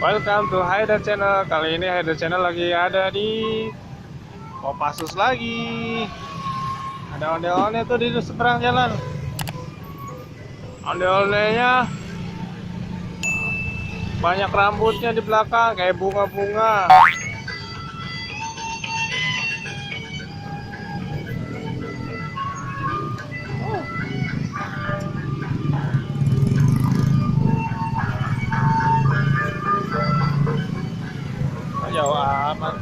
Welcome to Haider Channel. Kali ini Haider Channel lagi ada di Kopassus lagi. Ada onde-onde tuh di seberang jalan. Onde-ondenya banyak rambutnya di belakang kayak bunga-bunga. Jauh amat.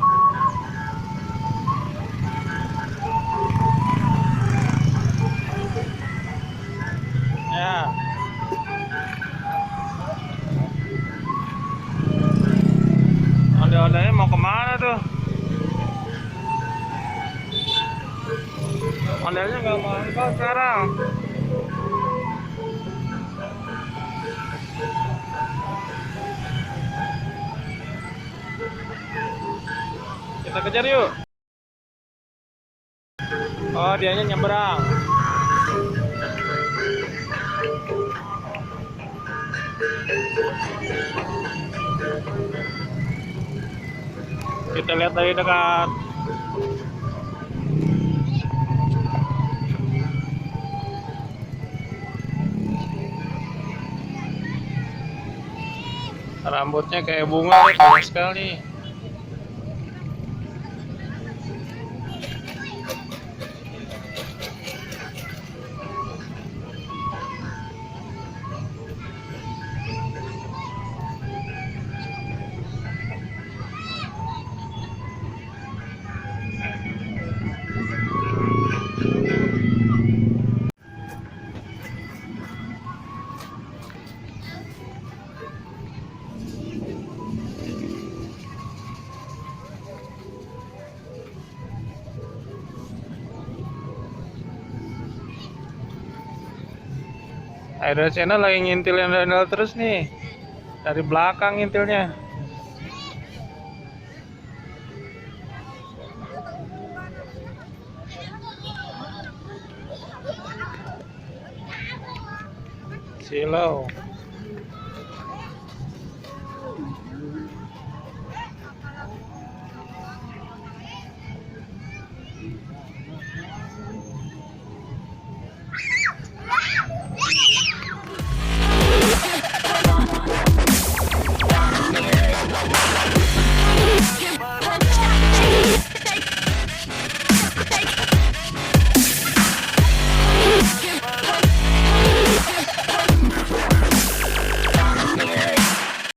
Ya. Onde-ondenya mau kemana tuh? Ondenya nggak mantap sekarang. Kita kejar yuk. Oh, dianya nyebrang. Kita lihat dari dekat. Rambutnya kayak bunga, banyak sekali. Haider Channel lagi ngintilin Daniel terus nih. Dari belakang ngintilnya. Silau.